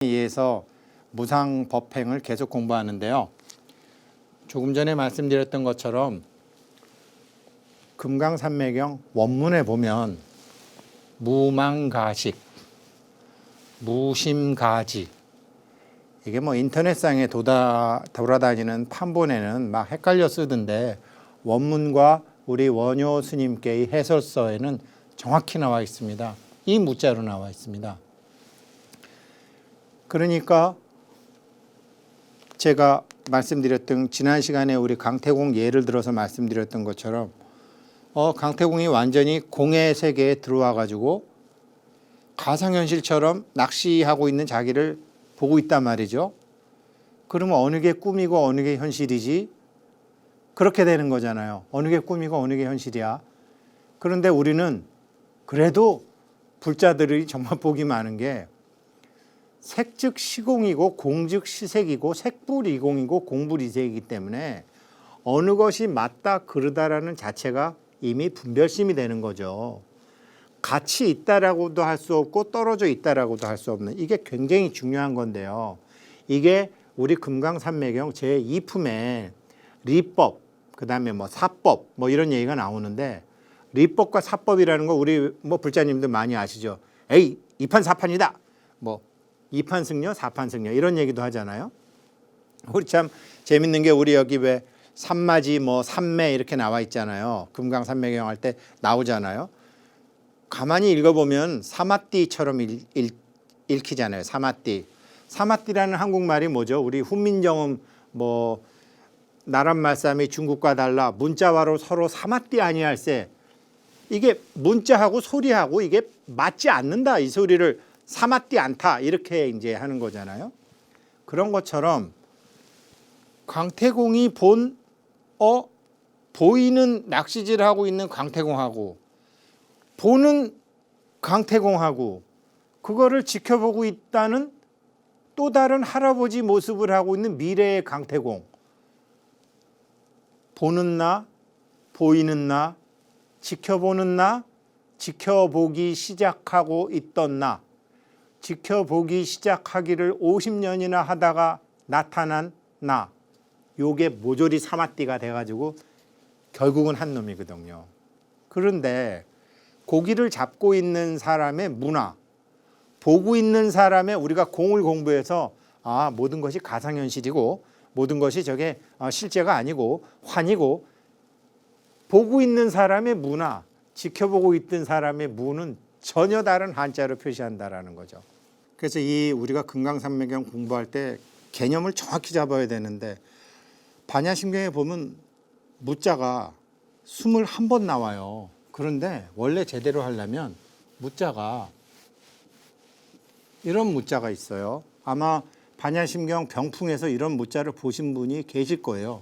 의해서 무상법행을 계속 공부하는데요. 조금 전에 말씀드렸던 것처럼 금강산매경 원문에 보면 무망가식, 무심가지, 이게 뭐 인터넷상에 돌아다니는 판본에는 막 헷갈려 쓰던데 원문과 우리 원효 스님께의 해설서에는 정확히 나와 있습니다. 이 무자로 나와 있습니다. 그러니까 제가 말씀드렸던 지난 시간에 우리 강태공 예를 들어서 말씀드렸던 것처럼 강태공이 완전히 공의 세계에 들어와 가지고 가상현실처럼 낚시하고 있는 자기를 보고 있단 말이죠. 그러면 어느 게 꿈이고 어느 게 현실이지? 그렇게 되는 거잖아요. 어느 게 꿈이고 어느 게 현실이야. 그런데 우리는 그래도 불자들이 정말 복이 많은 게 색즉 시공이고 공즉 시색이고 색불이공이고 공불이색이기 때문에 어느 것이 맞다 그르다라는 자체가 이미 분별심이 되는 거죠. 같이 있다라고도 할 수 없고 떨어져 있다라고도 할 수 없는, 이게 굉장히 중요한 건데요. 이게 우리 금강산매경 제2품에 리법, 그 다음에 뭐 사법 뭐 이런 얘기가 나오는데, 리법과 사법이라는 거 우리 뭐 불자님들 많이 아시죠. 에이 2판 4판이다 뭐 2판 승려 4판 승려 이런 얘기도 하잖아요. 우리 참 재밌는 게 우리 여기 왜 산마지 뭐 산매 이렇게 나와 있잖아요. 금강산매경 할 때 나오잖아요. 가만히 읽어보면 사마띠처럼 읽히잖아요. 사마띠. 사마띠라는 한국말이 뭐죠? 우리 훈민정음 뭐 나란 말싸움이 중국과 달라 문자와로 서로 사마띠 아니할세. 이게 문자하고 소리하고 이게 맞지 않는다. 이 소리를 사맞지 않다 이렇게 이제 하는 거잖아요. 그런 것처럼 강태공이 보이는 낚시질하고 있는 강태공하고 보는 강태공하고 그거를 지켜보고 있다는 또 다른 할아버지 모습을 하고 있는 미래의 강태공. 보는 나, 보이는 나, 지켜보는 나, 지켜보기 시작하고 있던 나, 지켜보기 시작하기를 50년이나 하다가 나타난 나, 요게 모조리 사마띠가 돼가지고 결국은 한 놈이거든요. 그런데 고기를 잡고 있는 사람의 문화, 보고 있는 사람의 우리가 공을 공부해서 모든 것이 가상현실이고 모든 것이 저게 실제가 아니고 환이고, 보고 있는 사람의 문화, 지켜보고 있던 사람의 무는 전혀 다른 한자로 표시한다라는 거죠. 그래서 이 우리가 금강산매경 공부할 때 개념을 정확히 잡아야 되는데, 반야심경에 보면 무자가 21번 나와요. 그런데 원래 제대로 하려면 무자가 이런 무자가 있어요. 아마 반야심경 병풍에서 이런 무자를 보신 분이 계실 거예요.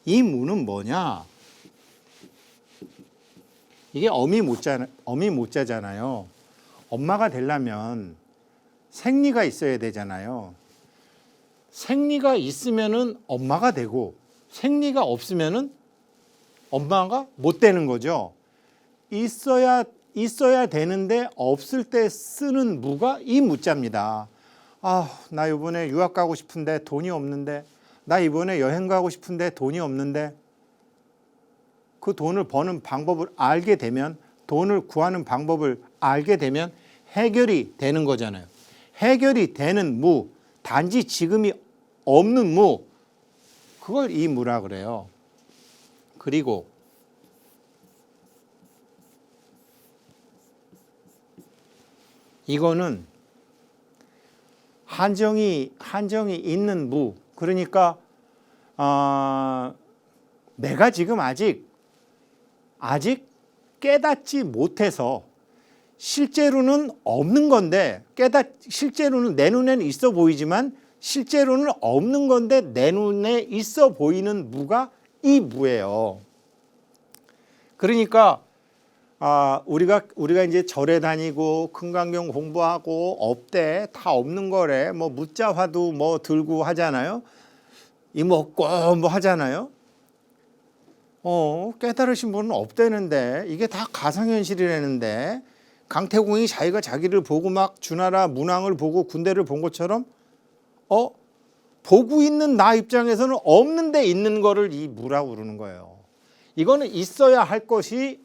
이 무는 뭐냐? 이게 어미무자잖아요. 엄마가 되려면 생리가 있어야 되잖아요. 생리가 있으면은 엄마가 되고 생리가 없으면은 엄마가 못 되는 거죠. 있어야 되는데 없을 때 쓰는 무가 이 무자입니다. 나 이번에 유학 가고 싶은데 돈이 없는데, 나 이번에 여행 가고 싶은데 돈이 없는데, 그 돈을 버는 방법을 알게 되면, 돈을 구하는 방법을 알게 되면 해결이 되는 거잖아요. 해결이 되는 무, 단지 지금이 없는 무, 그걸 이 무라 그래요. 그리고 이거는 한정이 있는 무. 그러니까 내가 지금 아직 깨닫지 못해서, 실제로는 없는 건데 실제로는 내 눈에는 있어 보이지만 실제로는 없는 건데 내 눈에 있어 보이는 무가 이 무예요. 그러니까 우리가 이제 절에 다니고 금강경 공부하고 업대 다 없는 거래. 뭐 무자화도 뭐 들고 하잖아요. 이먹고 뭐 하잖아요. 깨달으신 분은 없대는데 이게 다 가상현실이라는데, 강태공이 자기가 자기를 보고 막 주나라 문왕을 보고 군대를 본 것처럼 보고 있는 나 입장에서는 없는데 있는 거를 이 무라고 그러는 거예요. 이거는 있어야 할 것이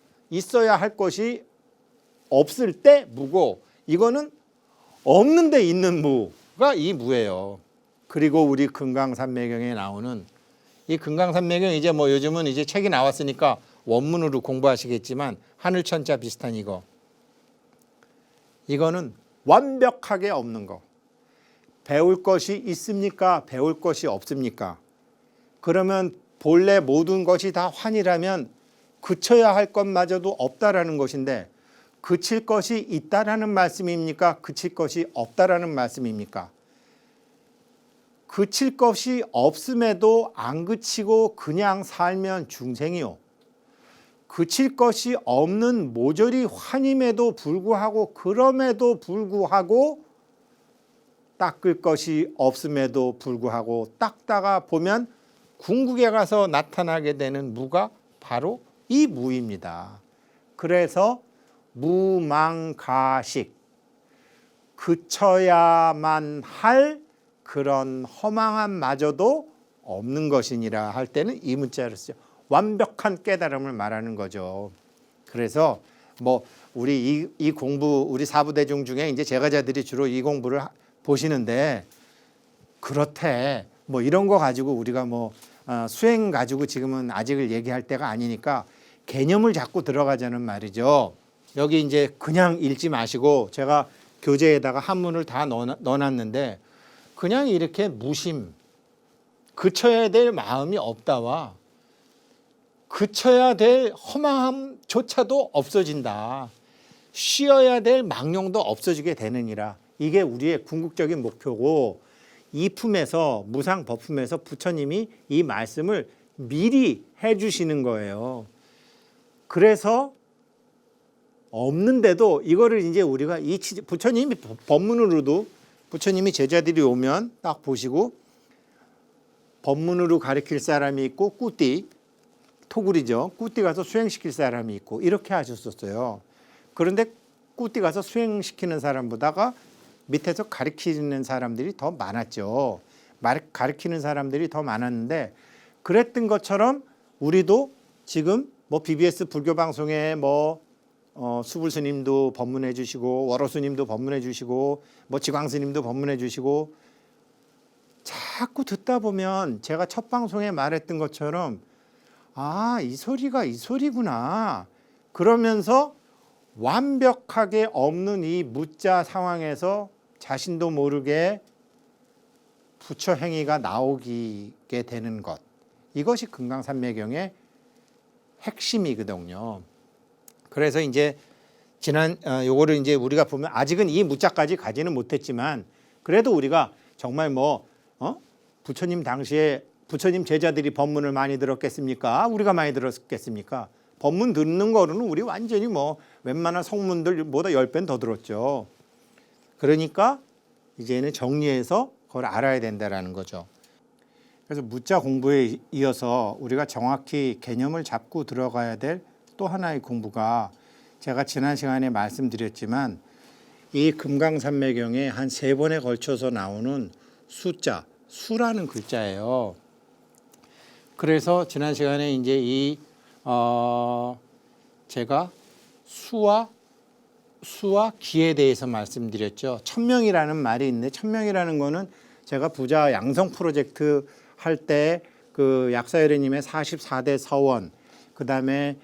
없을 때 무고, 이거는 없는데 있는 무가 이 무예요. 그리고 우리 금강산매경에 나오는 이 금강산매경, 이제 뭐 요즘은 이제 책이 나왔으니까 원문으로 공부하시겠지만 하늘천자 비슷한 이거는 완벽하게 없는 거. 배울 것이 있습니까? 배울 것이 없습니까? 그러면 본래 모든 것이 다 환이라면 그쳐야 할 것마저도 없다라는 것인데, 그칠 것이 있다라는 말씀입니까? 그칠 것이 없다라는 말씀입니까? 그칠 것이 없음에도 안 그치고 그냥 살면 중생이요. 그칠 것이 없는 모조리 환임에도 불구하고, 그럼에도 불구하고 닦을 것이 없음에도 불구하고 닦다가 보면 궁극에 가서 나타나게 되는 무가 바로 이 무입니다. 그래서 무망가식, 그쳐야만 할 그런 허망함마저도 없는 것이니라 할 때는 이 문자를 쓰죠. 완벽한 깨달음을 말하는 거죠. 그래서 뭐 우리 이 공부, 우리 사부대중 중에 이제 제가자들이 주로 이 공부를 보시는데, 그렇대 뭐 이런 거 가지고 우리가 뭐 수행 가지고 지금은 아직을 얘기할 때가 아니니까 개념을 잡고 들어가자는 말이죠. 여기 이제 그냥 읽지 마시고, 제가 교재에다가 한문을 다 넣어놨는데, 그냥 이렇게 무심, 그쳐야 될 마음이 없다와 그쳐야 될 허망함조차도 없어진다, 쉬어야 될 망령도 없어지게 되느니라. 이게 우리의 궁극적인 목표고, 이 품에서, 무상법품에서 부처님이 이 말씀을 미리 해주시는 거예요. 그래서 없는데도 이거를 이제 우리가 부처님이 법문으로도, 부처님이 제자들이 오면 딱 보시고 법문으로 가르칠 사람이 있고, 꾸띠, 토굴이죠. 꾸띠 가서 수행시킬 사람이 있고, 이렇게 하셨었어요. 그런데 꾸띠 가서 수행시키는 사람보다가 밑에서 가르치는 사람들이 더 많았죠. 가르치는 사람들이 더 많았는데, 그랬던 것처럼 우리도 지금 뭐 BBS 불교방송에 뭐 수불스님도 법문해 주시고, 월호스님도 법문해 주시고, 뭐 지광스님도 법문해 주시고, 자꾸 듣다 보면 제가 첫 방송에 말했던 것처럼, 아, 이 소리가 이 소리구나, 그러면서 완벽하게 없는 이 무자 상황에서 자신도 모르게 부처 행위가 나오게 되는 것, 이것이 금강산매경의 핵심이거든요. 그래서 이제 요거를 이제 우리가 보면 아직은 이 무자까지 가지는 못했지만, 그래도 우리가 정말 부처님 당시에 부처님 제자들이 법문을 많이 들었겠습니까? 우리가 많이 들었겠습니까? 법문 듣는 거로는 우리 완전히 뭐 웬만한 성문들보다 10배는 더 들었죠. 그러니까 이제는 정리해서 그걸 알아야 된다라는 거죠. 그래서 무자 공부에 이어서 우리가 정확히 개념을 잡고 들어가야 될 또 하나의 공부가, 제가 지난 시간에 말씀드렸지만 이 금강산매경에 한 3번에 걸쳐서 나오는 수자, 수라는 글자예요. 그래서 지난 시간에 이제 제가 수와 기에 대해서 말씀드렸죠. 천명이라는 말이 있는데, 천명이라는 거는 제가 부자 양성 프로젝트 할 때 그 약사여래님의 44대 서원, 그 다음에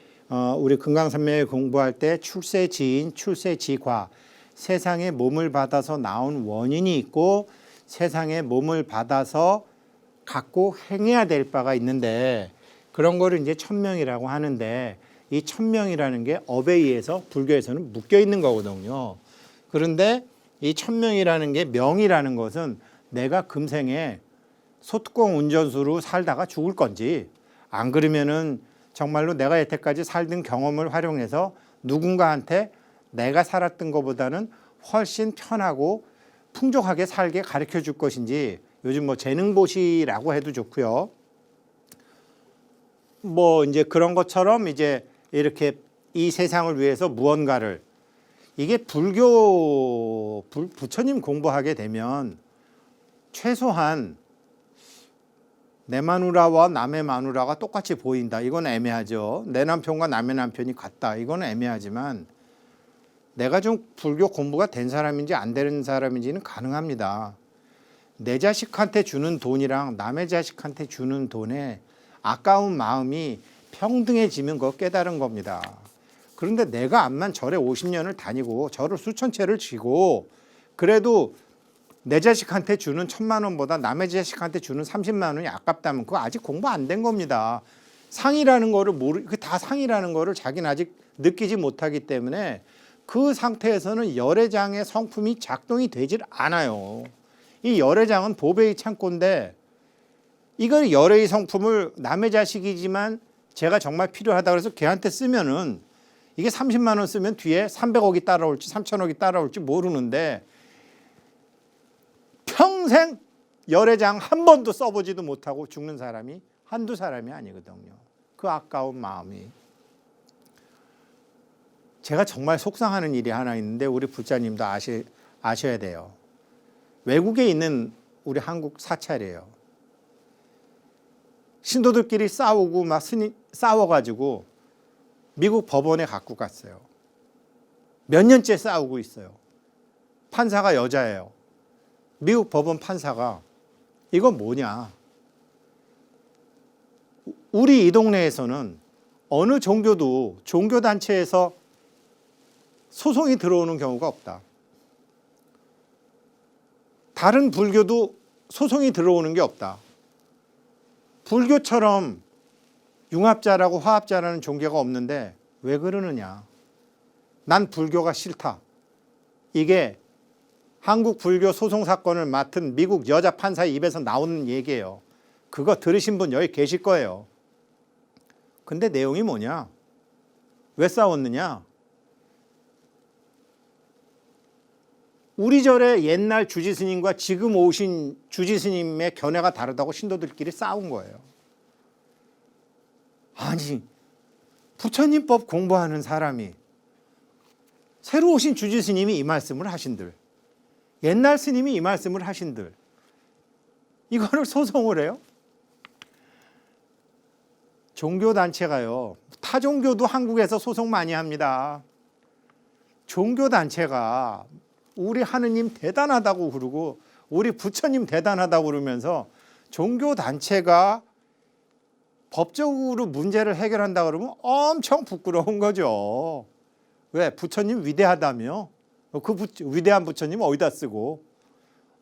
우리 금강산매 공부할 때 출세지인, 출세지과, 세상에 몸을 받아서 나온 원인이 있고 세상에 몸을 받아서 갖고 행해야 될 바가 있는데, 그런 거를 이제 천명이라고 하는데, 이 천명이라는 게 업에 의해서 불교에서는 묶여 있는 거거든요. 그런데 이 천명이라는 게, 명이라는 것은 내가 금생에 소뚜껑 운전수로 살다가 죽을 건지, 안 그러면은 정말로 내가 여태까지 살던 경험을 활용해서 누군가한테 내가 살았던 것보다는 훨씬 편하고 풍족하게 살게 가르쳐 줄 것인지, 요즘 뭐 재능보시라고 해도 좋고요. 뭐 이제 그런 것처럼 이제 이렇게 이 세상을 위해서 무언가를, 이게 부처님 공부하게 되면 최소한 내 마누라와 남의 마누라가 똑같이 보인다. 이건 애매하죠. 내 남편과 남의 남편이 같다. 이건 애매하지만 내가 좀 불교 공부가 된 사람인지 안 되는 사람인지는 가능합니다. 내 자식한테 주는 돈이랑 남의 자식한테 주는 돈에 아까운 마음이 평등해지면 그거 깨달은 겁니다. 그런데 내가 암만 절에 50년을 다니고 절을 수천 채를 지고 그래도 내 자식한테 주는 1,000만 원보다 남의 자식한테 주는 30만 원이 아깝다면 그거 아직 공부 안 된 겁니다. 상이라는 거를 다 상이라는 거를 자기는 아직 느끼지 못하기 때문에 그 상태에서는 열애장의 성품이 작동이 되질 않아요. 이 열애장은 보배의 창고인데 이걸 열애의 성품을 남의 자식이지만 제가 정말 필요하다 그래서 걔한테 쓰면은 이게 30만 원 쓰면 뒤에 300억이 따라올지 3천억이 따라올지 모르는데 평생 열애장 한 번도 써보지도 못하고 죽는 사람이 한두 사람이 아니거든요. 그 아까운 마음이. 제가 정말 속상하는 일이 하나 있는데 우리 부자님도 아셔야 돼요. 외국에 있는 우리 한국 사찰이에요. 신도들끼리 싸우고 막 싸워가지고 미국 법원에 갖고 갔어요. 몇 년째 싸우고 있어요. 판사가 여자예요. 미국 법원 판사가 이건 뭐냐. 우리 이 동네에서는 어느 종교도 종교단체에서 소송이 들어오는 경우가 없다. 다른 불교도 소송이 들어오는 게 없다. 불교처럼 융합자라고 화합자라는 종교가 없는데 왜 그러느냐. 난 불교가 싫다. 이게 한국 불교 소송 사건을 맡은 미국 여자 판사의 입에서 나오는 얘기예요. 그거 들으신 분 여기 계실 거예요. 근데 내용이 뭐냐? 왜 싸웠느냐? 우리 절의 옛날 주지스님과 지금 오신 주지스님의 견해가 다르다고 신도들끼리 싸운 거예요. 아니, 부처님법 공부하는 사람이 새로 오신 주지스님이 이 말씀을 하신들, 옛날 스님이 이 말씀을 하신들, 이거를 소송을 해요? 종교단체가요, 타 종교도 한국에서 소송 많이 합니다. 종교단체가 우리 하느님 대단하다고 그러고 우리 부처님 대단하다고 그러면서 종교단체가 법적으로 문제를 해결한다 그러면 엄청 부끄러운 거죠. 왜? 부처님 위대하다며? 그 위대한 부처님 어디다 쓰고,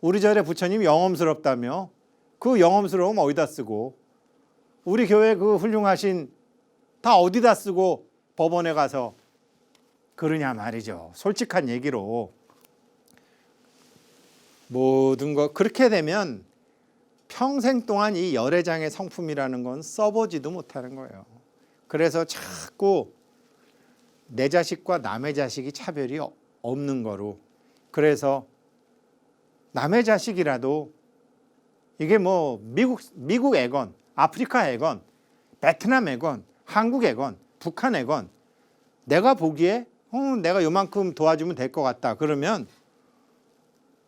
우리 절의 부처님 영험스럽다며? 그 영험스러움 어디다 쓰고, 우리 교회 그 훌륭하신 다 어디다 쓰고 법원에 가서 그러냐 말이죠. 솔직한 얘기로. 모든 거 그렇게 되면 평생 동안 이 열애장의 성품이라는 건 써보지도 못하는 거예요. 그래서 자꾸 내 자식과 남의 자식이 차별이 없는 거로, 그래서 남의 자식이라도 이게 뭐 미국 애건, 아프리카 애건, 베트남 애건, 한국 애건, 북한 애건 내가 보기에 내가 요만큼 도와주면 될 것 같다 그러면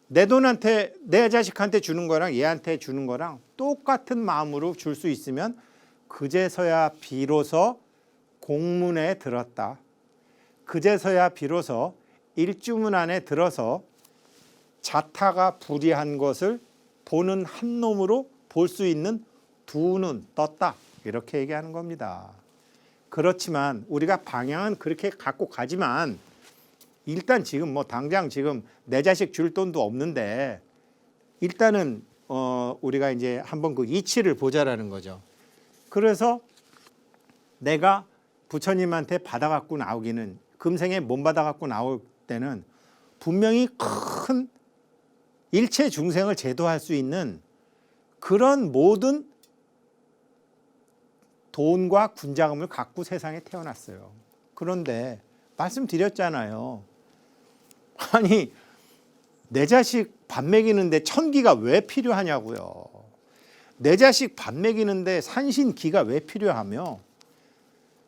내 돈한테, 내 자식한테 주는 거랑 얘한테 주는 거랑 똑같은 마음으로 줄 수 있으면 그제서야 비로소 공문에 들었다. 그제서야 비로소 일주문 안에 들어서 자타가 불이한 것을 보는 한 놈으로 볼 수 있는 두 눈 떴다. 이렇게 얘기하는 겁니다. 그렇지만 우리가 방향은 그렇게 갖고 가지만 일단 지금 뭐 당장 지금 내 자식 줄 돈도 없는데 일단은 우리가 이제 한번 그 이치를 보자라는 거죠. 그래서 내가 부처님한테 받아갖고 나오기는, 금생에 못 받아갖고 나올 때는 분명히 큰 일체 중생을 제도할 수 있는 그런 모든 돈과 군자금을 갖고 세상에 태어났어요. 그런데 말씀드렸잖아요. 아니, 내 자식 밥 먹이는데 천기가 왜 필요하냐고요. 내 자식 밥 먹이는데 산신기가 왜 필요하며,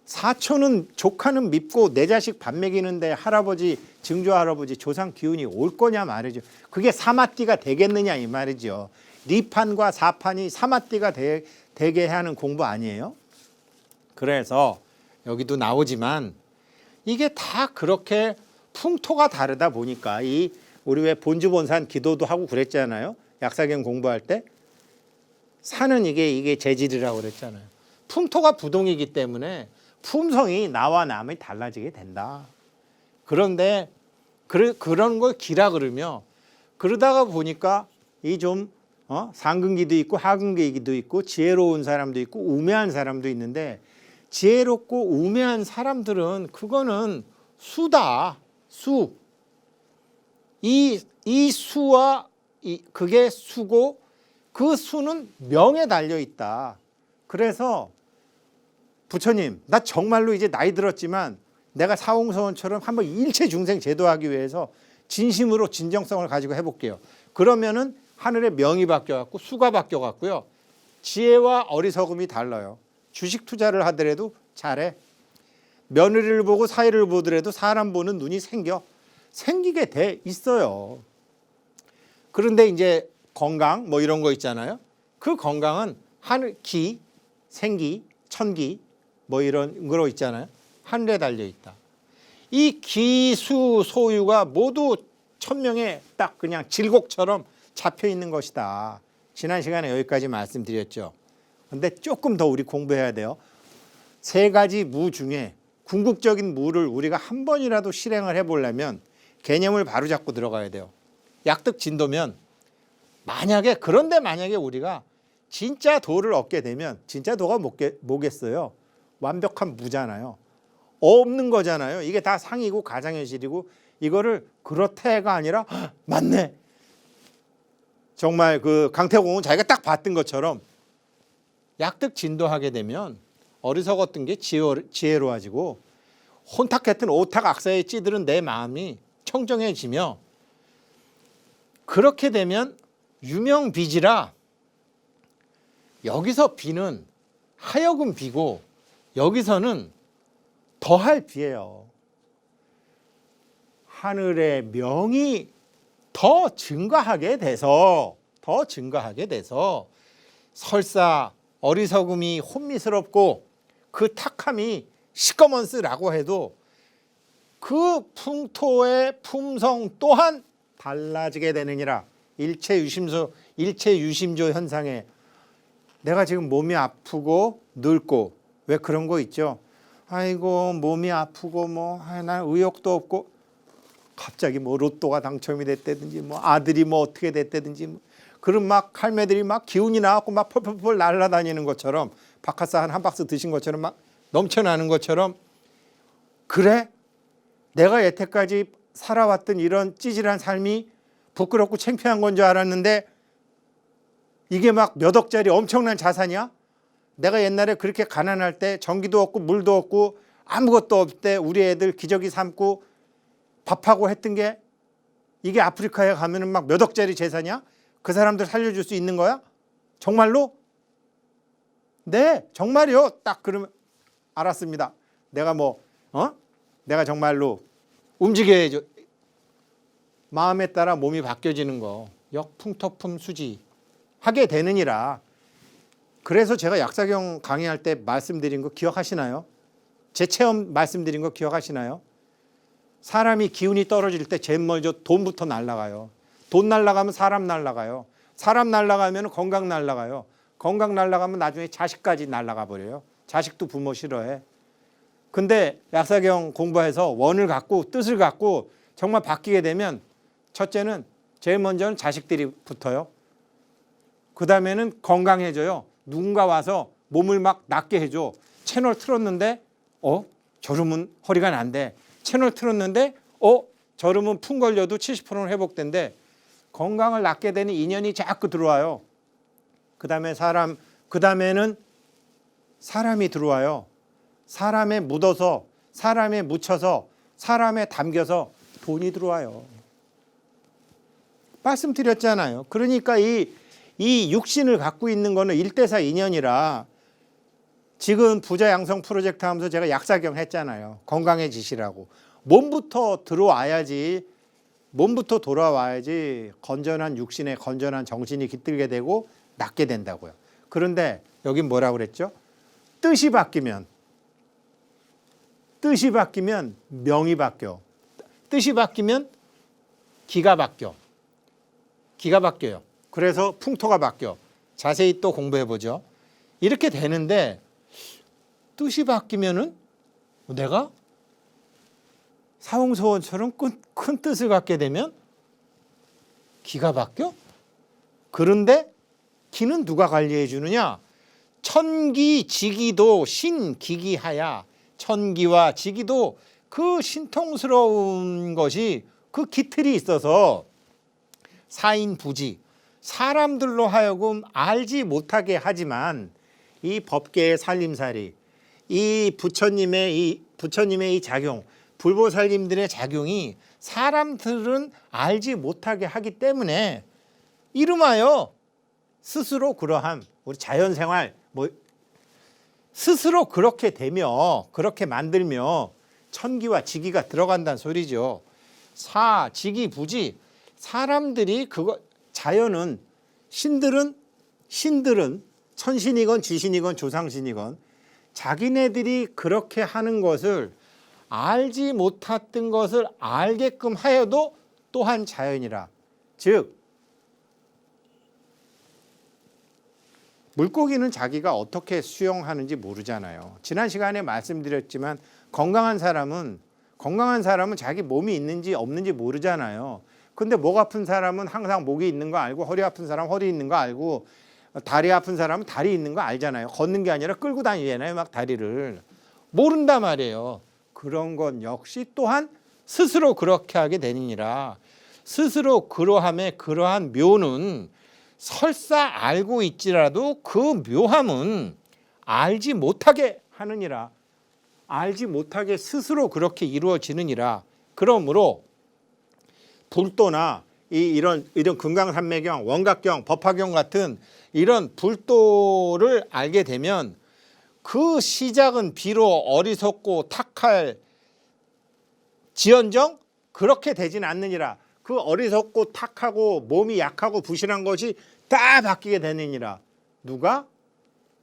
사촌은 조카는 밉고 내 자식 밥 먹이는데 할아버지 증조 할아버지 조상 기운이 올 거냐 말이죠. 그게 사마띠가 되겠느냐 이 말이죠. 리판과 사판이 사마띠가 되게 하는 공부 아니에요? 그래서 여기도 나오지만 이게 다 그렇게 풍토가 다르다 보니까 이 우리 왜 본주본산 기도도 하고 그랬잖아요. 약사경 공부할 때 산은 이게 재질이라고 그랬잖아요. 풍토가 부동이기 때문에 품성이 나와 남이 달라지게 된다. 그런데 그런 걸 기라 그러며 그러다가 보니까 이 좀 상근기도 있고 하근기도 있고 지혜로운 사람도 있고 우매한 사람도 있는데 지혜롭고 우매한 사람들은 그거는 수다. 수. 이 수와 그게 수고 그 수는 명에 달려 있다. 그래서 부처님, 나 정말로 이제 나이 들었지만 내가 사홍서원처럼 한번 일체 중생 제도하기 위해서 진심으로 진정성을 가지고 해볼게요. 그러면은 하늘의 명이 바뀌어갖고 수가 바뀌어갖고요. 지혜와 어리석음이 달라요. 주식 투자를 하더라도 잘해. 며느리를 보고 사이를 보더라도 사람 보는 눈이 생기게 돼 있어요. 그런데 이제 건강 뭐 이런 거 있잖아요. 그 건강은 하늘, 기, 생기, 천기 뭐 이런 거로 있잖아요. 하늘에 달려 있다. 이 기수 소유가 모두 천명에 딱 그냥 질곡처럼 잡혀 있는 것이다. 지난 시간에 여기까지 말씀드렸죠. 근데 조금 더 우리 공부해야 돼요. 세 가지 무 중에 궁극적인 무를 우리가 한 번이라도 실행을 해보려면 개념을 바로 잡고 들어가야 돼요. 약득 진도면 그런데 만약에 우리가 진짜 도를 얻게 되면 진짜 도가 뭐겠어요? 완벽한 무잖아요. 없는 거잖아요. 이게 다 상이고 가상현실이고 이거를 그렇다가 아니라 맞네. 정말 그 강태공은 자기가 딱 봤던 것처럼 약득 진도하게 되면 어리석었던 게 지혜로워지고 혼탁했던 오탁 악사에 찌들은 내 마음이 청정해지며 그렇게 되면 유명비지라 여기서 비는 하여금 비고 여기서는 더할 비예요. 하늘의 명이 더 증가하게 돼서 설사 어리석음이 혼미스럽고 그 탁함이 시커먼스라고 해도 그 풍토의 품성 또한 달라지게 되느니라. 일체유심조 현상에 내가 지금 몸이 아프고 늙고 왜 그런 거 있죠. 아이고 몸이 아프고 난 의욕도 없고 갑자기 로또가 당첨이 됐다든지 아들이 어떻게 됐다든지 그런 막 할매들이 막 기운이 나갖고 막 펄펄펄 날아다니는 것처럼 박하사 한 박스 드신 것처럼 막 넘쳐나는 것처럼 그래? 내가 여태까지 살아왔던 이런 찌질한 삶이 부끄럽고 창피한 건 줄 알았는데 이게 막 몇 억짜리 엄청난 자산이야? 내가 옛날에 그렇게 가난할 때 전기도 없고 물도 없고 아무것도 없을 때 우리 애들 기저귀 삶고 밥하고 했던 게 이게 아프리카에 가면은 막 몇 억짜리 재산이야? 그 사람들 살려줄 수 있는 거야? 정말로? 네, 정말이요. 딱 그러면 알았습니다. 내가 내가 정말로 움직여야죠. 마음에 따라 몸이 바뀌어지는 거 역풍토품 수지 하게 되느니라. 그래서 제가 약사경 강의할 때 말씀드린 거 기억하시나요? 제 체험 말씀드린 거 기억하시나요? 사람이 기운이 떨어질 때 제일 먼저 돈부터 날아가요. 돈 날아가면 사람 날아가요. 사람 날아가면 건강 날아가요. 건강 날아가면 나중에 자식까지 날아가 버려요. 자식도 부모 싫어해. 근데 약사경 공부해서 원을 갖고 뜻을 갖고 정말 바뀌게 되면 첫째는 제일 먼저는 자식들이 붙어요. 그 다음에는 건강해져요. 누군가 와서 몸을 막 낫게 해줘. 채널 틀었는데 저러면 허리가 난대. 채널 틀었는데 저러면 풍 걸려도 70%는 회복된대. 건강을 낳게 되는 인연이 자꾸 들어와요. 그 다음에는 사람이 들어와요. 사람에 묻어서 사람에 묻혀서 사람에 담겨서 돈이 들어와요. 말씀드렸잖아요. 그러니까 이 육신을 갖고 있는 거는 1대4 인연이라 지금 부자 양성 프로젝트 하면서 제가 약사경 했잖아요. 건강해지시라고. 몸부터 들어와야지, 몸부터 돌아와야지 건전한 육신에 건전한 정신이 깃들게 되고 낫게 된다고요. 그런데 여긴 뭐라고 그랬죠? 뜻이 바뀌면 명이 바뀌어. 뜻이 바뀌면 기가 바뀌어. 기가 바뀌어요. 그래서 풍토가 바뀌어. 자세히 또 공부해 보죠. 이렇게 되는데 뜻이 바뀌면은 내가 사홍소원처럼 큰 뜻을 갖게 되면 기가 바뀌어? 그런데 기는 누가 관리해 주느냐? 천기지기도 신기기하야. 천기와 지기도 그 신통스러운 것이 그 기틀이 있어서 사인부지, 사람들로 하여금 알지 못하게 하지만 이 법계의 살림살이, 이 부처님의 이 작용, 불보살님들의 작용이 사람들은 알지 못하게 하기 때문에 이름하여 스스로 그러함. 우리 자연생활 스스로 그렇게 되며 그렇게 만들며 천기와 지기가 들어간다는 소리죠. 사, 지기, 부지. 사람들이 그거 자연은 신들은 천신이건 지신이건 조상신이건 자기네들이 그렇게 하는 것을 알지 못했던 것을 알게끔 하여도 또한 자연이라. 즉 물고기는 자기가 어떻게 수영하는지 모르잖아요. 지난 시간에 말씀드렸지만 건강한 사람은 자기 몸이 있는지 없는지 모르잖아요. 근데 목 아픈 사람은 항상 목이 있는 거 알고, 허리 아픈 사람은 허리 있는 거 알고, 다리 아픈 사람은 다리 있는 거 알잖아요. 걷는 게 아니라 끌고 다니잖아요. 막 다리를. 모른단 말이에요. 그런 건 역시 또한 스스로 그렇게 하게 되니라. 스스로 그러함의 그러한 묘는 설사 알고 있지라도 그 묘함은 알지 못하게 하느니라. 알지 못하게 스스로 그렇게 이루어지느니라. 그러므로 불도나 이런 금강산매경, 원각경, 법화경 같은 이런 불도를 알게 되면 그 시작은 비록 어리석고 탁할 지언정 그렇게 되진 않느니라. 그 어리석고 탁하고 몸이 약하고 부실한 것이 다 바뀌게 되느니라. 누가?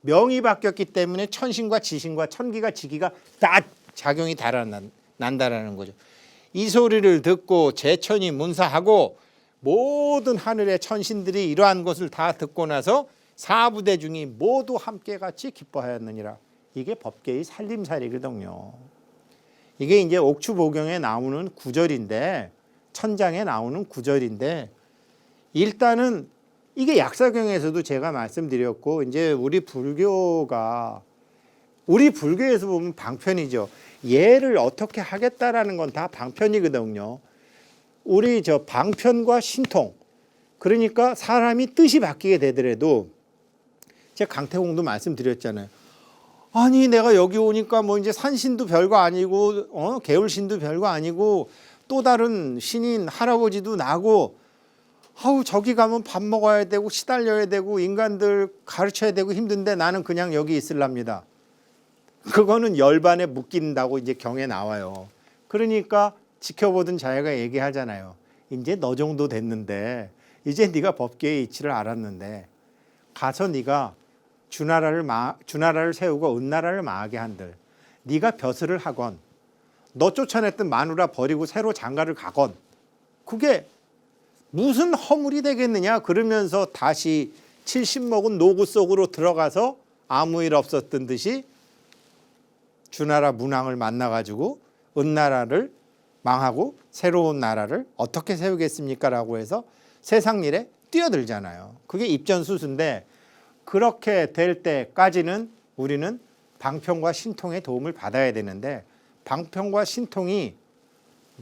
명이 바뀌었기 때문에 천신과 지신과 천기가 지기가 다 작용이 난다라는 거죠. 이 소리를 듣고 제천이 문사하고 모든 하늘의 천신들이 이러한 것을 다 듣고 나서 사부대중이 모두 함께 같이 기뻐하였느니라. 이게 법계의 살림살이거든요. 이게 이제 옥추보경에 나오는 구절인데, 천장에 나오는 구절인데, 일단은 이게 약사경에서도 제가 말씀드렸고, 이제 우리 불교에서 보면 방편이죠. 예를 어떻게 하겠다라는 건 다 방편이거든요. 우리 방편과 신통. 그러니까 사람이 뜻이 바뀌게 되더라도, 제가 강태공도 말씀드렸잖아요. 아니 내가 여기 오니까 뭐 이제 산신도 별거 아니고 개울신도 별거 아니고 또 다른 신인 할아버지도 나고, 아우 저기 가면 밥 먹어야 되고 시달려야 되고 인간들 가르쳐야 되고 힘든데 나는 그냥 여기 있을랍니다. 그거는 열반에 묶인다고 이제 경에 나와요. 그러니까 지켜보던 자애가 얘기하잖아요. 이제 너 정도 됐는데, 이제 네가 법계의 이치를 알았는데 가서 네가 주나라를 세우고 은나라를 망하게 한들, 네가 벼슬을 하건 너 쫓아냈던 마누라 버리고 새로 장가를 가건 그게 무슨 허물이 되겠느냐. 그러면서 다시 70 먹은 노구 속으로 들어가서 아무 일 없었던 듯이 주나라 문왕을 만나가지고 은나라를 망하고 새로운 나라를 어떻게 세우겠습니까? 라고 해서 세상 일에 뛰어들잖아요. 그게 입전수수인데, 그렇게 될 때까지는 우리는 방편과 신통의 도움을 받아야 되는데, 방편과 신통이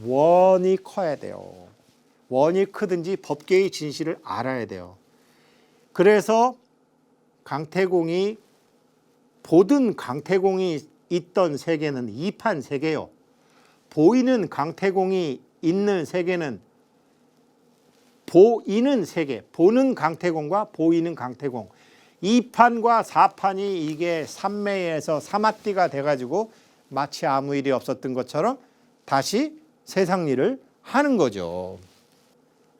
원이 커야 돼요. 원이 크든지 법계의 진실을 알아야 돼요. 그래서 강태공이 보던 강태공이 있던 세계는 이판 세계요. 보이는 강태공이 있는 세계는 보이는 세계. 보는 강태공과 보이는 강태공. 2판과 4판이 이게 삼매에서 사마띠가 돼가지고 마치 아무 일이 없었던 것처럼 다시 세상 일을 하는 거죠.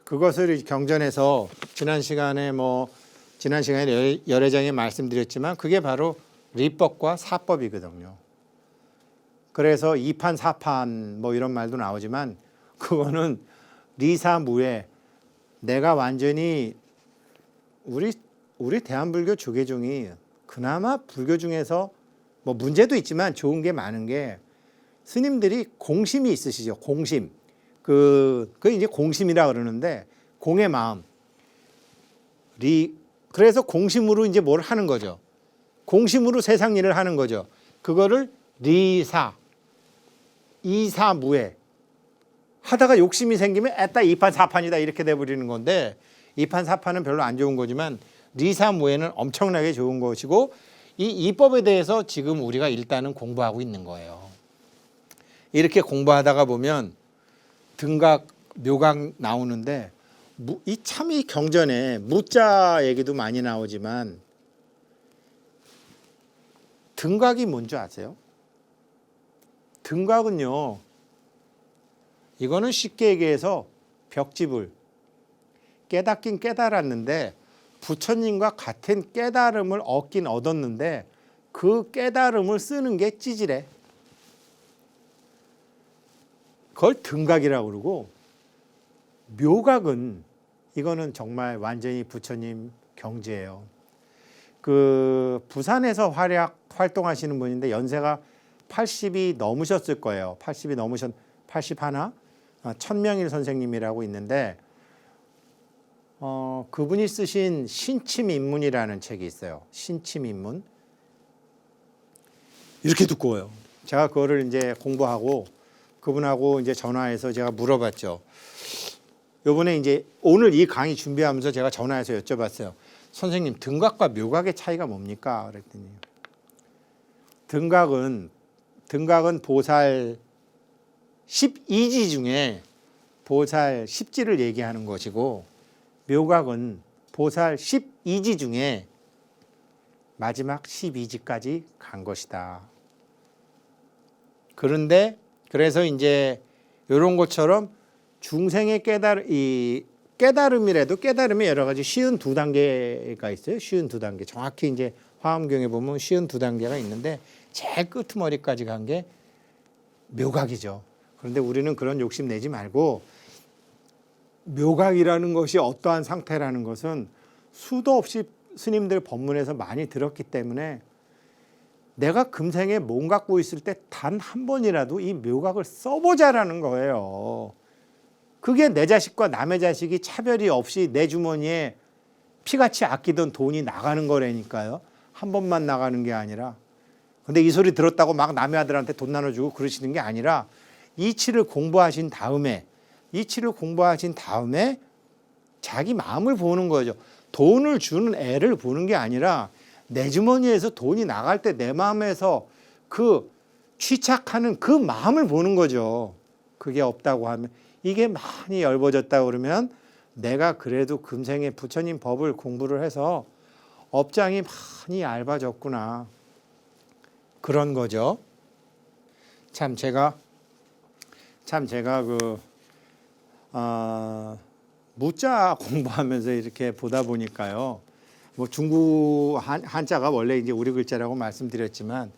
그것을 경전에서 지난 시간에 여러 장에 말씀드렸지만 그게 바로 리법과 사법이거든요. 그래서 2판 4판 뭐 이런 말도 나오지만 그거는 리사무에 내가 완전히 우리 대한불교 조계종이 그나마 불교 중에서 뭐 문제도 있지만 좋은 게 많은 게 스님들이 공심이 있으시죠. 공심. 그 이제 공심이라 그러는데 공의 마음. 그래서 공심으로 이제 뭘 하는 거죠. 공심으로 세상 일을 하는 거죠. 그거를 리사, 이사무에 하다가 욕심이 생기면 애따 2판 4판이다 이렇게 돼버리는 건데 2판 4판은 별로 안 좋은 거지만 리사무에는 엄청나게 좋은 것이고 이 이법에 대해서 지금 우리가 일단은 공부하고 있는 거예요. 이렇게 공부하다가 보면 등각, 묘각 나오는데 이 경전에 무자 얘기도 많이 나오지만 등각이 뭔지 아세요? 등각은요. 이거는 쉽게 얘기해서 벽지불. 깨닫긴 깨달았는데 부처님과 같은 깨달음을 얻긴 얻었는데 그 깨달음을 쓰는 게 찌질해. 그걸 등각이라고 그러고 묘각은 이거는 정말 완전히 부처님 경지예요. 그 부산에서 활동하시는 분인데 연세가 80이 넘으셨을 거예요. 81 천명일 선생님이라고 있는데 그분이 쓰신 신침인문이라는 책이 있어요. 신침인문. 이렇게 두꺼워요. 제가 그거를 이제 공부하고 그분하고 이제 전화해서 제가 물어봤죠. 요번에 이제 오늘 이 강의 준비하면서 제가 전화해서 여쭤봤어요. 선생님, 등각과 묘각의 차이가 뭡니까? 그랬더니 등각은 보살 12지 중에 보살 10지를 얘기하는 것이고 묘각은 보살 12지 중에 마지막 12지까지 간 것이다. 그래서 이제 이런 것처럼 중생의 깨달음이라도 깨달음이 여러 가지 쉬운 2단계가 있어요. 쉬운 2단계. 정확히 이제 화엄경에 보면 쉬운 2단계가 있는데 제일 끄트머리까지 간 게 묘각이죠. 그런데 우리는 그런 욕심 내지 말고 묘각이라는 것이 어떠한 상태라는 것은 수도 없이 스님들 법문에서 많이 들었기 때문에 내가 금생에 몸 갖고 있을 때 단 한 번이라도 이 묘각을 써보자라는 거예요. 그게 내 자식과 남의 자식이 차별이 없이 내 주머니에 피같이 아끼던 돈이 나가는 거라니까요. 한 번만 나가는 게 아니라. 근데 이 소리 들었다고 막 남의 아들한테 돈 나눠주고 그러시는 게 아니라 이치를 공부하신 다음에 자기 마음을 보는 거죠. 돈을 주는 애를 보는 게 아니라 내 주머니에서 돈이 나갈 때 내 마음에서 그 취착하는 그 마음을 보는 거죠. 그게 없다고 하면 이게 많이 엷어졌다 그러면 내가 그래도 금생에 부처님 법을 공부를 해서 업장이 많이 얇아졌구나. 그런 거죠. 참 제가 무자 공부하면서 이렇게 보다 보니까요. 뭐 중국 한자가 원래 이제 우리 글자라고 말씀드렸지만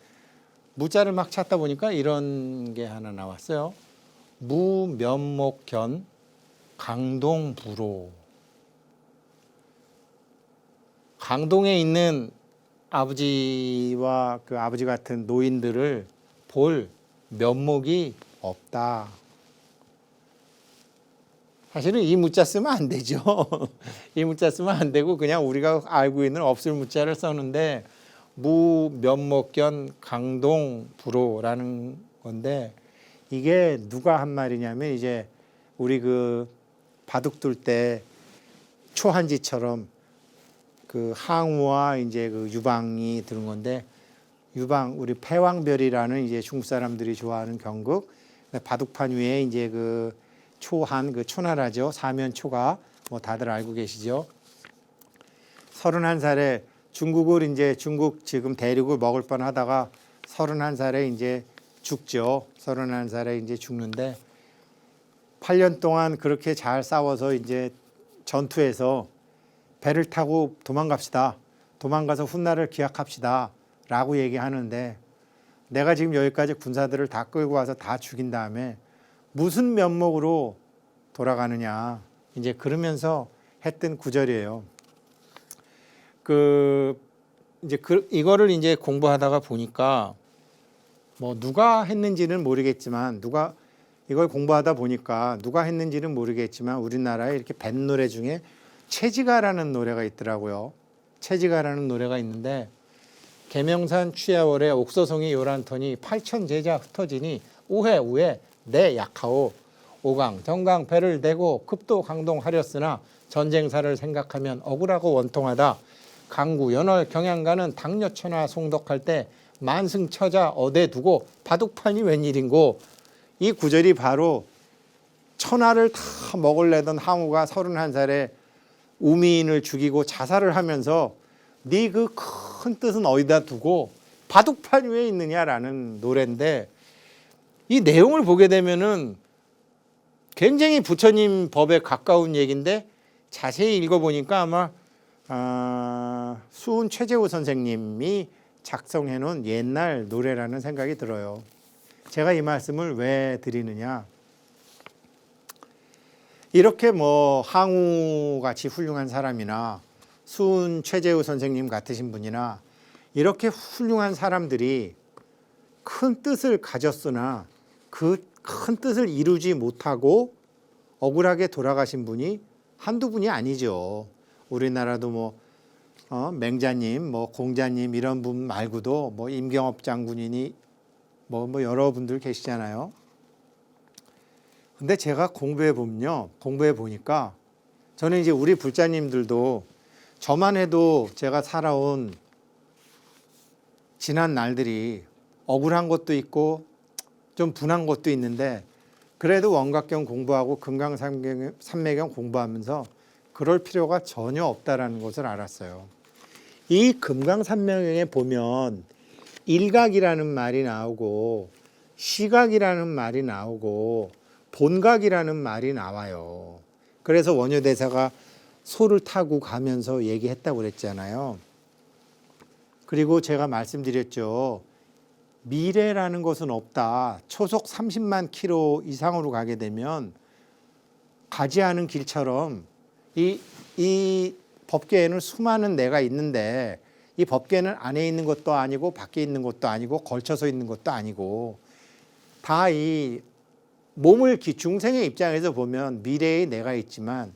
무자를 막 찾다 보니까 이런 게 하나 나왔어요. 무면목견 강동불호. 강동에 있는 아버지와 그 아버지 같은 노인들을 볼 면목이 없다. 사실은 이 무자 쓰면 안 되죠. 이 무자 쓰면 안 되고 그냥 우리가 알고 있는 없을 무자를 썼는데 무면목견 강동불호라는 건데 이게 누가 한 말이냐면 이제 우리 그 바둑 둘 때 초한지처럼 그 항우와 이제 그 유방이 드는 건데 유방 우리 패왕별이라는 이제 중국 사람들이 좋아하는 경극 바둑판 위에 이제 그 초한 그 초나라죠. 사면초가 뭐 다들 알고 계시죠. 31살에 중국 지금 대륙을 먹을 뻔 하다가 31살에 이제 죽죠. 31살에 이제 죽는데 8년 동안 그렇게 잘 싸워서 이제 전투에서 배를 타고 도망갑시다. 도망가서 훗날을 기약합시다. 라고 얘기하는데 내가 지금 여기까지 군사들을 다 끌고 와서 다 죽인 다음에 무슨 면목으로 돌아가느냐. 이제 그러면서 했던 구절이에요. 이거를 이제 공부하다가 보니까 뭐 누가 했는지는 모르겠지만 이걸 공부하다 보니까 누가 했는지는 모르겠지만 우리나라에 이렇게 밴 노래 중에 채지가라는 노래가 있더라고요. 채지가라는 노래가 있는데 계명산 취하월에 옥서송이 요란터니 8천 제자 흩어지니 우회 우회 내 약하오 오강 정강 배를 대고 급도 강동하렸으나 전쟁사를 생각하면 억울하고 원통하다. 강구 연월 경양가는 당려천하 송독할 때 만승처자 어대 두고 바둑판이 웬일인고. 이 구절이 바로 천하를 다 먹으려던 항우가 31살에 우미인을 죽이고 자살을 하면서 네 그 큰 뜻은 어디다 두고 바둑판 위에 있느냐라는 노래인데 이 내용을 보게 되면은 굉장히 부처님 법에 가까운 얘기인데 자세히 읽어보니까 아마 수은 최재우 선생님이 작성해 놓은 옛날 노래라는 생각이 들어요. 제가 이 말씀을 왜 드리느냐. 이렇게 뭐 항우같이 훌륭한 사람이나 수은 최재우 선생님 같으신 분이나 이렇게 훌륭한 사람들이 큰 뜻을 가졌으나 그 큰 뜻을 이루지 못하고 억울하게 돌아가신 분이 한두 분이 아니죠. 우리나라도 뭐 맹자님, 뭐 공자님 이런 분 말고도 뭐 임경업 장군이니 뭐 여러 분들 계시잖아요. 근데 제가 공부해 보니까 저는 이제 우리 불자님들도 저만 해도 제가 살아온 지난 날들이 억울한 것도 있고 좀 분한 것도 있는데 그래도 원각경 공부하고 금강산매경 공부하면서 그럴 필요가 전혀 없다라는 것을 알았어요. 이 금강산매경에 보면 일각이라는 말이 나오고 시각이라는 말이 나오고 본각이라는 말이 나와요. 그래서 원효대사가 소를 타고 가면서 얘기했다고 그랬잖아요. 그리고 제가 말씀드렸죠. 미래라는 것은 없다. 초속 30만 킬로 이상으로 가게 되면 가지 않은 길처럼 이 법계에는 수많은 내가 있는데 이 법계는 안에 있는 것도 아니고 밖에 있는 것도 아니고 걸쳐서 있는 것도 아니고 다 이 몸을 중생의 입장에서 보면 미래의 내가 있지만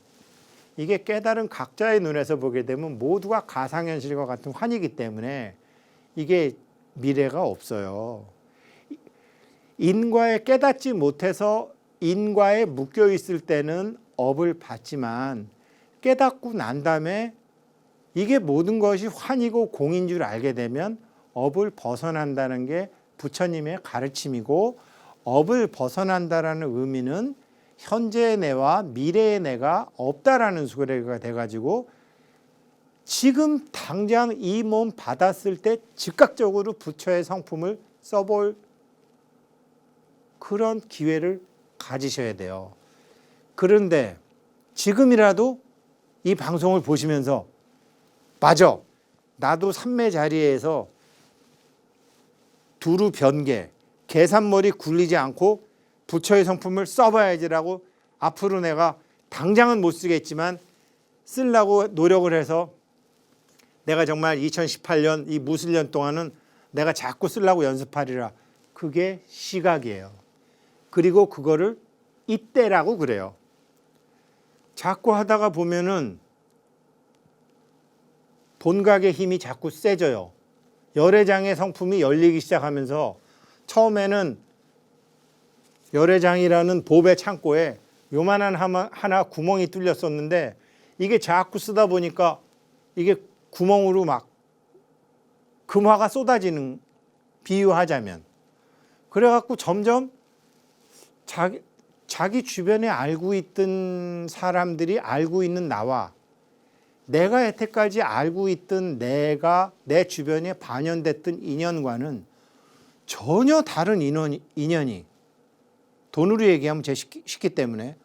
이게 깨달은 각자의 눈에서 보게 되면 모두가 가상현실과 같은 환이기 때문에 이게 미래가 없어요. 인과에 깨닫지 못해서 인과에 묶여 있을 때는 업을 받지만 깨닫고 난 다음에 이게 모든 것이 환이고 공인 줄 알게 되면 업을 벗어난다는 게 부처님의 가르침이고 업을 벗어난다라는 의미는 현재의 내와 미래의 내가 없다라는 소리가 돼가지고 지금 당장 이 몸 받았을 때 즉각적으로 부처의 성품을 써볼 그런 기회를 가지셔야 돼요. 그런데 지금이라도 이 방송을 보시면서 맞아, 나도 삼매 자리에서 두루 변개, 계산머리 굴리지 않고 부처의 성품을 써봐야지라고 앞으로 내가 당장은 못 쓰겠지만 쓰려고 노력을 해서 내가 정말 2018년 이 무술년 동안은 내가 자꾸 쓰려고 연습하리라. 그게 시각이에요. 그리고 그거를 이때라고 그래요. 자꾸 하다가 보면은 본각의 힘이 자꾸 세져요. 열애장의 성품이 열리기 시작하면서 처음에는 열애장이라는 보배 창고에 요만한 하나 구멍이 뚫렸었는데 이게 자꾸 쓰다 보니까 이게 구멍으로 막 금화가 쏟아지는, 비유하자면. 그래갖고 점점 자기 주변에 알고 있던 사람들이 알고 있는 나와 내가 여태까지 알고 있던 내 주변에 반영됐던 인연과는 전혀 다른 인연이 돈으로 얘기하면 제일 쉽기 때문에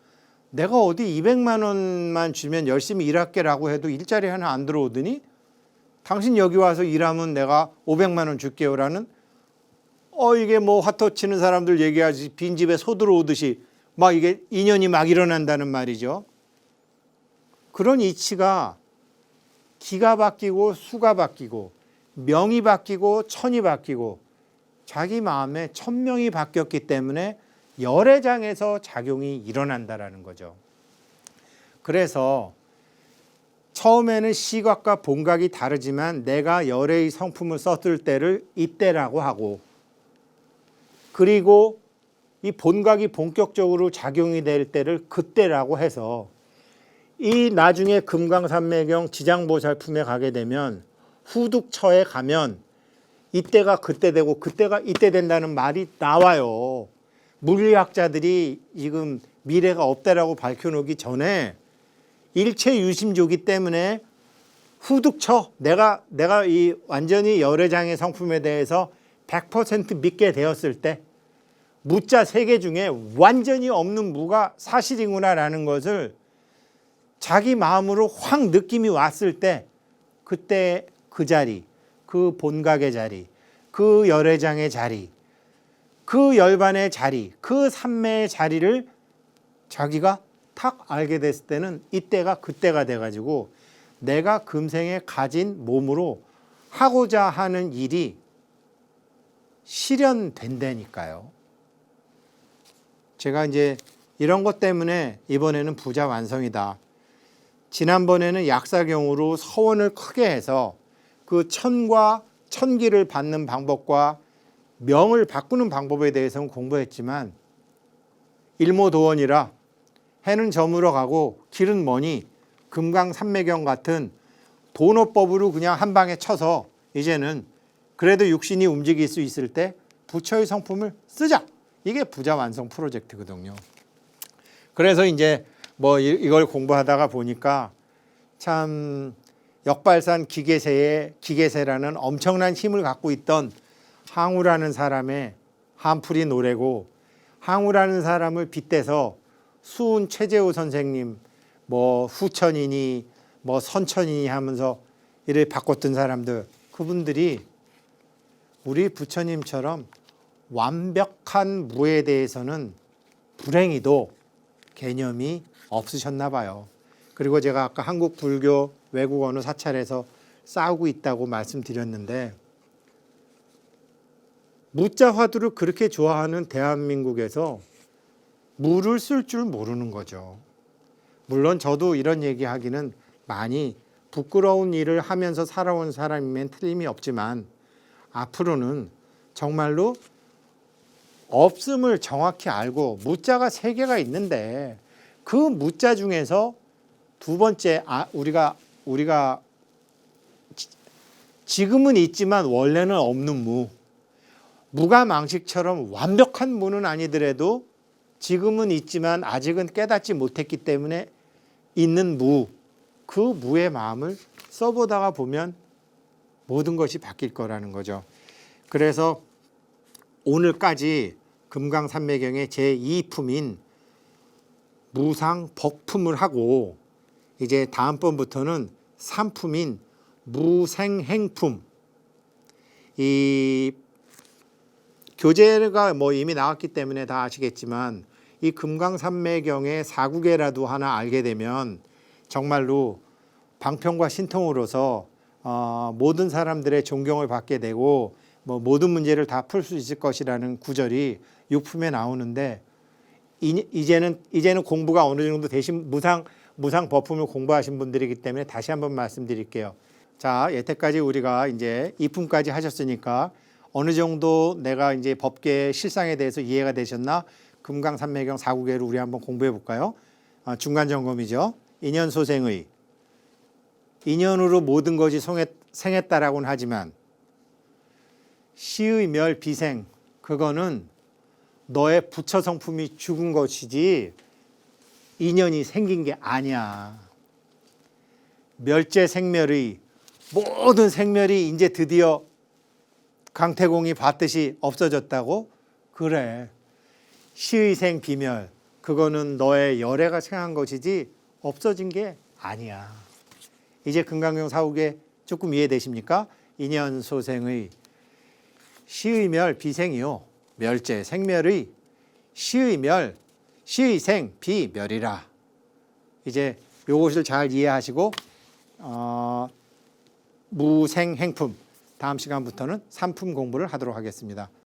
내가 어디 200만 원만 주면 열심히 일할게라고 해도 일자리 하나 안 들어오더니 당신 여기 와서 일하면 내가 500만 원 줄게요라는 이게 뭐 화토 치는 사람들 얘기하지 빈집에 소 들어오듯이 막 이게 인연이 막 일어난다는 말이죠. 그런 이치가 기가 바뀌고 수가 바뀌고 명이 바뀌고 천이 바뀌고 자기 마음에 천명이 바뀌었기 때문에 열애장에서 작용이 일어난다라는 거죠. 그래서 처음에는 시각과 본각이 다르지만 내가 열애의 성품을 썼을 때를 이때라고 하고 그리고 이 본각이 본격적으로 작용이 될 때를 그때라고 해서 이 나중에 금강산매경 지장보살품에 가게 되면 후득처에 가면 이때가 그때 되고 그때가 이때 된다는 말이 나와요. 물리학자들이 지금 미래가 없다라고 밝혀놓기 전에 일체 유심조기 때문에 후득처 내가 이 완전히 열애장의 성품에 대해서 100% 믿게 되었을 때 무자 세 개 중에 완전히 없는 무가 사실이구나라는 것을 자기 마음으로 확 느낌이 왔을 때 그때 그 자리, 그 본각의 자리, 그 열애장의 자리, 그 열반의 자리, 그 삼매의 자리를 자기가 탁 알게 됐을 때는 이때가 그때가 돼가지고 내가 금생에 가진 몸으로 하고자 하는 일이 실현된다니까요. 제가 이제 이런 것 때문에 이번에는 부자 완성이다. 지난번에는 약사경으로 서원을 크게 해서 그 천과 천기를 받는 방법과 명을 바꾸는 방법에 대해서는 공부했지만 일모도원이라 해는 저물어 가고 길은 머니 금강산매경 같은 도노법으로 그냥 한 방에 쳐서 이제는 그래도 육신이 움직일 수 있을 때 부처의 성품을 쓰자. 이게 부자 완성 프로젝트거든요. 그래서 이제 뭐 이걸 공부하다가 보니까 참 역발산 기계세라는 엄청난 힘을 갖고 있던 항우라는 사람의 한풀이 노래고 항우라는 사람을 빗대서 수은 최재우 선생님 뭐 후천이니 뭐 선천이니 하면서 이를 바꿨던 사람들 그분들이 우리 부처님처럼 완벽한 무에 대해서는 불행히도 개념이 없으셨나 봐요. 그리고 제가 아까 한국 불교 외국 언어 사찰에서 싸우고 있다고 말씀드렸는데 무자 화두를 그렇게 좋아하는 대한민국에서 무를 쓸 줄 모르는 거죠. 물론 저도 이런 얘기하기는 많이 부끄러운 일을 하면서 살아온 사람이면 틀림이 없지만 앞으로는 정말로 없음을 정확히 알고 무자가 3개가 있는데 그 무자 중에서 두 번째 우리가 지금은 있지만 원래는 없는 무. 무가 망식처럼 완벽한 무는 아니더라도 지금은 있지만 아직은 깨닫지 못했기 때문에 있는 무. 그 무의 마음을 써보다가 보면 모든 것이 바뀔 거라는 거죠. 그래서 오늘까지 금강산매경의 제2품인 무상법품을 하고 이제 다음번부터는 3품인 무생행품 이 교재가 뭐 이미 나왔기 때문에 다 아시겠지만 이 금강산매경의 4국에라도 하나 알게 되면 정말로 방평과 신통으로서 모든 사람들의 존경을 받게 되고 뭐 모든 문제를 다 풀 수 있을 것이라는 구절이 6품에 나오는데 이제는 공부가 어느 정도 되신 무상 법품을 공부하신 분들이기 때문에 다시 한번 말씀드릴게요. 자, 여태까지 우리가 이제 2품까지 하셨으니까 어느 정도 내가 이제 법계 실상에 대해서 이해가 되셨나? 금강산매경 4국에를 우리 한번 공부해 볼까요? 중간 점검이죠. 인연소생의 인연으로 모든 것이 생했다라고는 하지만 시의 멸 비생 그거는 너의 부처 성품이 죽은 것이지 인연이 생긴 게 아니야. 멸제 생멸의 모든 생멸이 이제 드디어 강태공이 봤듯이 없어졌다고? 그래. 시의생 비멸. 그거는 너의 열애가 생한 것이지 없어진 게 아니야. 이제 금강경 사후에 조금 이해되십니까? 인연소생의 시의멸 비생이요. 멸제 생멸의 시의멸 시의생 비멸이라. 이제 요것을 잘 이해하시고 무생행품 다음 시간부터는 삼품 공부를 하도록 하겠습니다.